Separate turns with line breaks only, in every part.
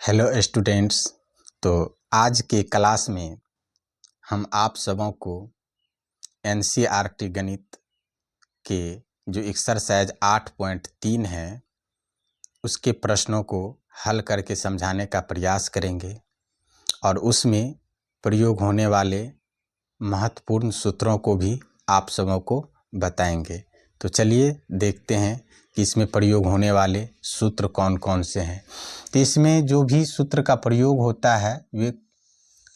Hello students. तो आज के क्लास में हम आप सबों को एनसीईआरटी गणित के जो एक्सरसाइज 8.3 है उसके प्रश्नों को हल करके समझाने का प्रयास करेंगे और उसमें प्रयोग होने वाले महत्वपूर्ण सूत्रों को भी आप सबों को बताएंगे। तो चलिए देखते हैं कि इसमें प्रयोग होने वाले सूत्र कौन कौन से हैं। तो इसमें जो भी सूत्र का प्रयोग होता है वे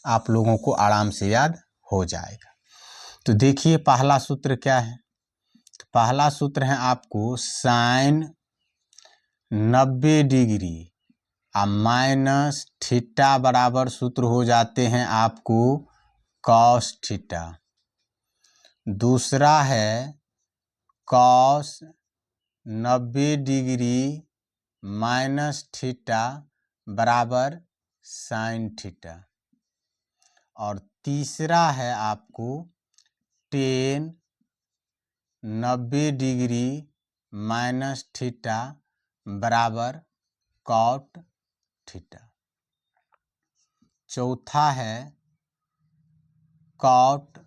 आप लोगों को आराम से याद हो जाएगा। तो देखिए पहला सूत्र क्या है। तो पहला सूत्र है आपको साइन 90 डिग्री और माइनस थीटा बराबर सूत्र हो जाते हैं आपको कॉस थीटा। दूसरा है कॉस 90 डिग्री माइनस थीटा बराबर साइन थीटा। और तीसरा है आपको टेन 90 डिग्री माइनस थीटा बराबर कॉट थीटा। चौथा है कॉट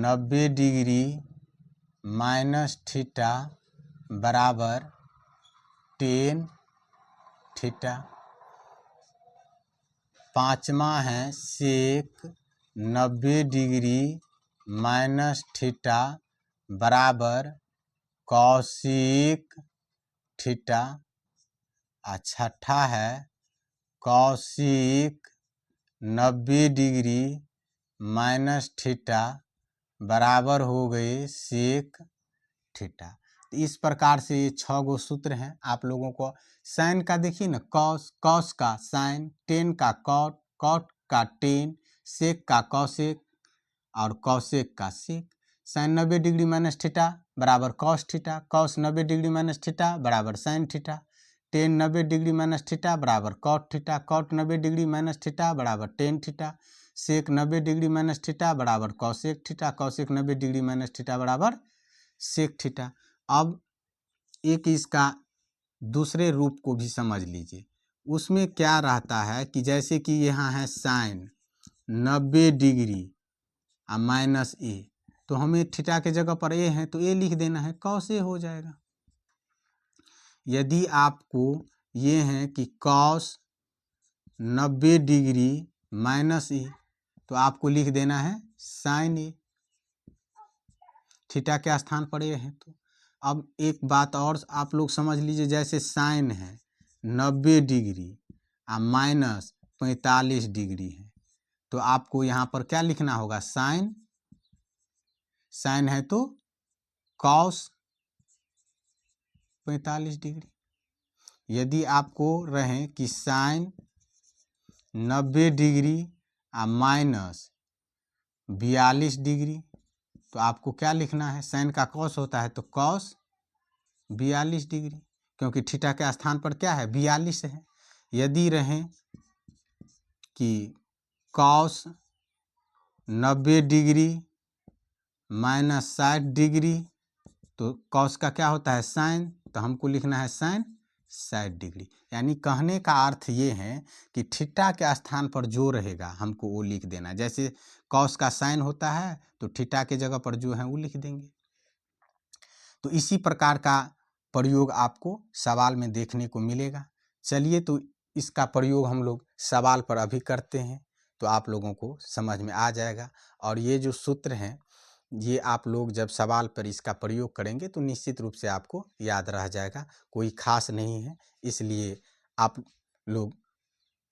90 डिग्री माइनस थीटा बराबर टेन थीटा। पाँचवा है सेक 90 डिग्री माइनस थीटा बराबर कॉसिक थीटा। और छठा है कॉसिक 90 डिग्री माइनस थीटा बराबर हो गए सेक थीटा। तो इस प्रकार से ये 6 गो सूत्र हैं। आप लोगों को साइन का देखिए ना, कॉस, कॉस का साइन, टेन का कॉट, कॉट का टेन, सेक का कॉसेक और कॉसेक का sec. Sine 90 degree minus theta बराबर cos theta, cos 90 degree minus theta बराबर sine theta, tan 90 degree minus theta बराबर cot theta, cot 90 degree minus theta बराबर tan theta, sec 90 degree minus theta बराबर cosec theta, cosec 90 degree minus theta बराबर sec theta. अब एक इसका दूसरे रूप को भी समझ लीजिए। उसमें क्या रहता है कि जैसे कि यहाँ है साइन 90 डिग्री और माइनस ए, तो हमें थीटा के जगह पर ए है तो ए लिख देना है, कॉस ए हो जाएगा। यदि आपको ये है कि कॉस 90 डिग्री माइनस ए, तो आपको लिख देना है साइन ए, थीटा के स्थान पर ए है। तो अब एक बात और आप लोग समझ लीजिए, जैसे साइन है 90 डिग्री और माइनस 45 डिग्री है, तो आपको यहाँ पर क्या लिखना होगा, साइन, साइन है तो कॉस 45 डिग्री। यदि आपको रहे कि साइन 90 डिग्री और माइनस 42 डिग्री, तो आपको क्या लिखना है, साइन का कॉस होता है तो कॉस 42 डिग्री, क्योंकि थीटा के स्थान पर क्या है 42 है। यदि रहे कि कॉस 90 डिग्री माइनस 60 डिग्री, तो कॉस का क्या होता है साइन, तो हमको लिखना है साइन 60 डिग्री। यानी कहने का अर्थ ये है कि थीटा के स्थान पर जो रहेगा हमको वो लिख देना। जैसे कॉस का साइन होता है तो थीटा के जगह पर जो है वो लिख देंगे। तो इसी प्रकार का प्रयोग आपको सवाल में देखने को मिलेगा। चलिए तो इसका प्रयोग हम लोग सवाल पर अभी करते हैं, तो आप लोगों को समझ में आ जाएगा। और ये जो सूत्र हैं ये आप लोग जब सवाल पर इसका प्रयोग करेंगे तो निश्चित रूप से आपको याद रह जाएगा, कोई खास नहीं है। इसलिए आप लोग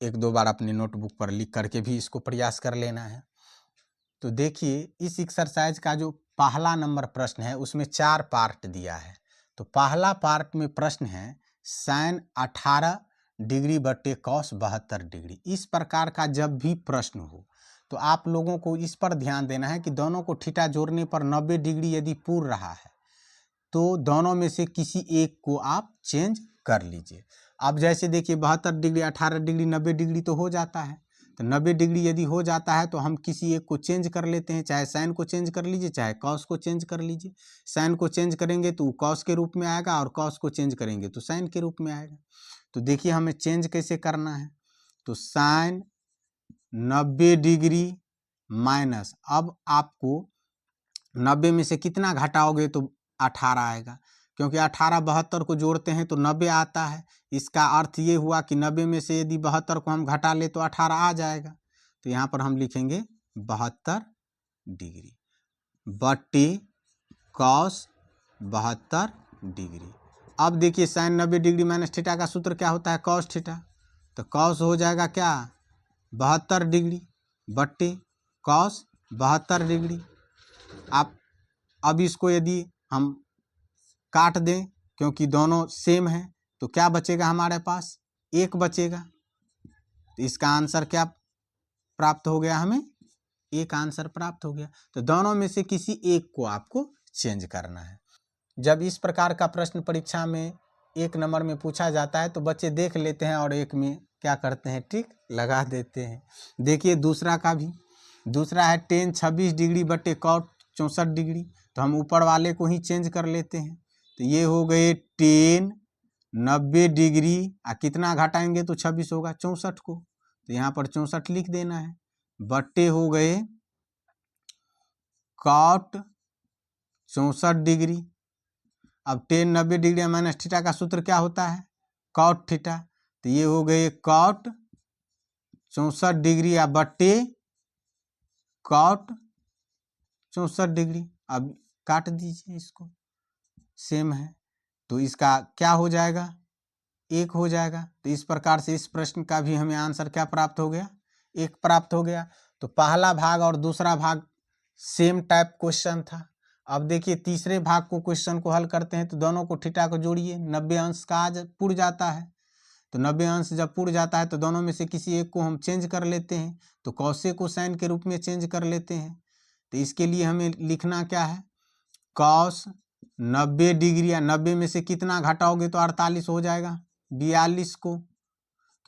एक दो बार अपने नोटबुक पर लिख करके भी इसको प्रयास कर लेना है। तो देखिए इस एक्सरसाइज का जो पहला नंबर प्रश्न है उसमें 4 पार्ट दिया है। तो पहला पार्ट में प्रश्न है साइन 18 डिग्री बटे कॉस 72 डिग्री। इस प्रकार का जब भी प्रश्न हो तो आप लोगों को इस पर ध्यान देना है कि दोनों को थीटा जोड़ने पर 90 डिग्री यदि पूर रहा है तो दोनों में से किसी एक को आप चेंज कर लीजिए। अब जैसे देखिए 72 डिग्री 18 डिग्री 90 डिग्री तो हो जाता है, तो 90 डिग्री यदि हो जाता है तो हम किसी एक को चेंज कर लेते हैं, चाहे साइन को चेंज कर लीजिए चाहे कॉस को चेंज कर लीजिए। साइन को चेंज करेंगे तो कॉस के रूप में आएगा और कॉस को चेंज करेंगे तो साइन के रूप में आएगा। तो देखिए हमें चेंज कैसे करना है। तो साइन 90 डिग्री माइनस, अब आपको 90 में से कितना घटाओगे तो 18 आएगा, क्योंकि 18 72 को जोड़ते हैं तो 90 आता है। इसका अर्थ ये हुआ कि 90 में से यदि 72 को हम घटा ले तो 18 आ जाएगा। तो यहाँ पर हम लिखेंगे 72 डिग्री बट्टी कॉस 72 डिग्री। अब देखिए साइन 90 डिग्री माइनस थीटा का सूत्र क्या होता है, कॉस थीटा। तो कॉस हो जाएगा क्या, 72 डिग्री बट्टी कॉस 72 डिग्री। आप अब इसको यदि हम काट दें, क्योंकि दोनों सेम हैं, तो क्या बचेगा हमारे पास, 1 बचेगा। तो इसका आंसर क्या प्राप्त हो गया, हमें 1 आंसर प्राप्त हो गया। तो दोनों में से किसी एक को आपको चेंज करना है। जब इस प्रकार का प्रश्न परीक्षा में 1 नंबर में पूछा जाता है तो बच्चे देख लेते हैं और 1 में क्या करते हैं, टिक लगा देते हैं। देखिए दूसरा का भी, दूसरा है टेन 26 डिग्री बटे कॉट 64 डिग्री। तो हम ऊपर वाले को ही चेंज कर लेते हैं। तो ये हो गए टेन 90 डिग्री, कितना घटाएंगे तो 26 होगा, 64 को। तो यहाँ पर 64 लिख देना है, बट्टे हो गए कॉट 64 डिग्री। अब टेन 90 डिग्री माइनस थीटा का सूत्र क्या होता है, कॉट थीटा। तो ये हो गए कॉट 64 डिग्री या बट्टे कॉट 64 डिग्री। अब काट दीजिए इसको, सेम है। तो इसका क्या हो जाएगा, 1 हो जाएगा। तो इस प्रकार से इस प्रश्न का भी हमें आंसर क्या प्राप्त हो गया, 1 प्राप्त हो गया। तो पहला भाग और दूसरा भाग सेम टाइप क्वेश्चन था। अब देखिए तीसरे भाग को, क्वेश्चन को हल करते हैं तो दोनों को थीटा को जोड़िए, 90 अंश का आज पुर जाता है। तो 90 अंश जब पुर जाता है तो दोनों में से किसी एक को हम चेंज कर लेते हैं। तो कॉसे को साइन के रूप में चेंज कर लेते हैं। तो इसके लिए हमें लिखना क्या है, कॉस 90 डिग्री, या 90 में से कितना घटाओगे तो 48 हो जाएगा, 42 को,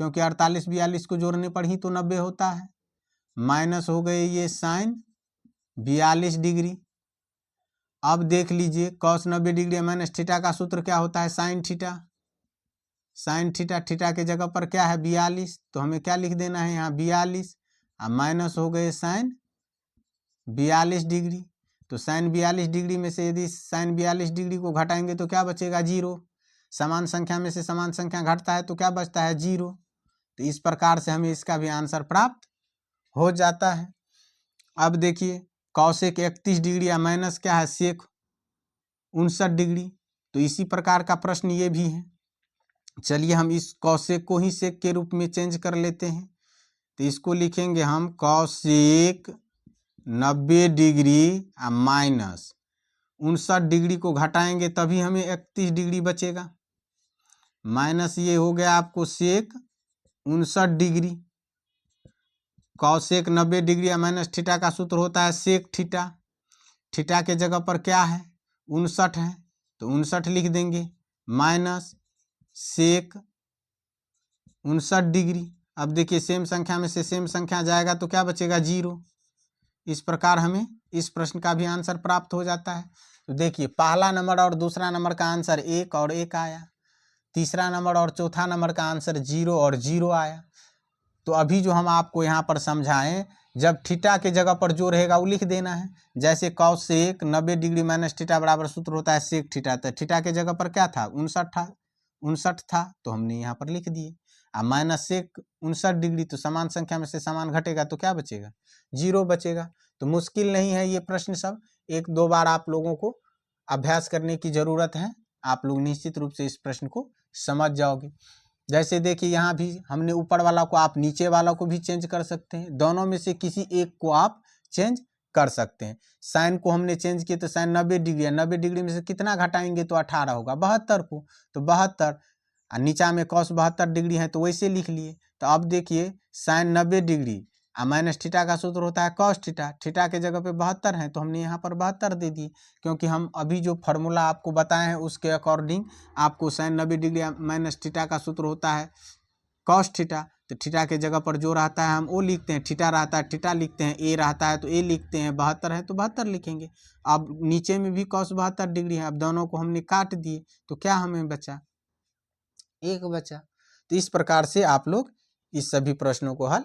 क्योंकि 48 42 को जोड़ने पर ही तो 90 होता है। माइनस हो गए ये साइन 42 डिग्री। अब देख लीजिए कॉस 90 डिग्री माइनस थीटा का सूत्र क्या होता है, sine theta. Sine theta, theta के जगह पर क्या है 42, तो हमें क्या लिख देना है यहाँ 42, माइनस हो गए साइन 42 डिग्री। तो साइन 42 डिग्री में से यदि साइन 42 डिग्री को घटाएंगे तो क्या बचेगा, 0। समान संख्या में से समान संख्या घटता है तो क्या बचता है, 0। तो इस प्रकार से हमें इसका भी आंसर प्राप्त हो जाता है। अब देखिए कॉसेक 31 डिग्री या माइनस क्या है, सेक 59 डिग्री। तो इसी प्रकार का प्रश्न ये भी है। चलिए हम इस कॉसेक को ही सेक के रूप में चेंज कर लेते हैं। तो इसको लिखेंगे हम कॉसेक 90 डिग्री माइनस 59 डिग्री को घटाएंगे तभी हमें 31 डिग्री बचेगा। माइनस ये हो गया आपको सेक 59 degree. Cosec 90 degree minus theta का सूत्र होता है सेक थीटा। थीटा के जगह पर क्या है, 59 है, तो 59 लिख देंगे, माइनस सेक 59 डिग्री। अब देखिए सेम संख्या में से सेम संख्या जाएगा तो क्या बचेगा, 0। इस प्रकार हमें इस प्रश्न का भी आंसर प्राप्त हो जाता है। तो देखिए पहला नंबर और दूसरा नंबर का आंसर 1 और 1 आया। तीसरा नंबर और चौथा नंबर का आंसर 0 और 0 आया। तो अभी जो हम आपको यहाँ पर समझाएं, जब थीटा के जगह पर जो रहेगा वो लिख देना है। जैसे cosec 90 degree minus theta बराबर सूत्र होता है सेक थीटा। तो थीटा के जगह पर क्या था, 59 था, तो हमने यहाँ पर लिख दिए। माइनस सेक 59 डिग्री, तो समान संख्या में से समान घटेगा तो क्या बचेगा, 0 बचेगा। तो मुश्किल नहीं है ये प्रश्न सब, 1-2 बार आप लोगों को अभ्यास करने की जरूरत है। आप लोग निश्चित रूप से इस प्रश्न को समझ जाओगे। जैसे देखिए यहाँ भी हमने ऊपर वाला को, आप नीचे वाला को भी चेंज कर सकते हैं। दोनों में से किसी एक को आप चेंज कर सकते हैं। साइन को हमने चेंज किया तो साइन 90 डिग्री है, 90 डिग्री में से कितना घटाएंगे तो 18 होगा, 72 को, तो 72। नीचा में कॉस 72 डिग्री है तो वैसे लिख लिए। तो अब देखिए साइन 90 डिग्री माइनस थीटा का सूत्र होता है कॉस थीटा। थीटा के जगह पे 72 है तो हमने यहाँ पर 72 दे दिए, क्योंकि हम अभी जो फार्मूला आपको बताए हैं उसके अकॉर्डिंग आपको साइन 90 डिग्री माइनस थीटा का सूत्र होता है कॉस थीटा। तो थीटा के जगह पर जो रहता है हम वो लिखते हैं, थीटा रहता है थीटा लिखते हैं, ए रहता है तो ए लिखते हैं, 72 है तो 72 लिखेंगे। अब नीचे में भी कॉस 72 डिग्री है, अब दोनों को हमने काट दिए तो क्या हमें बचा, 1 बचा। तो इस प्रकार से आप लोग इस सभी प्रश्नों को हल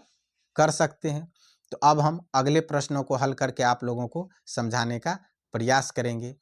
कर सकते हैं। तो अब हम अगले प्रश्नों को हल करके आप लोगों को समझाने का प्रयास करेंगे।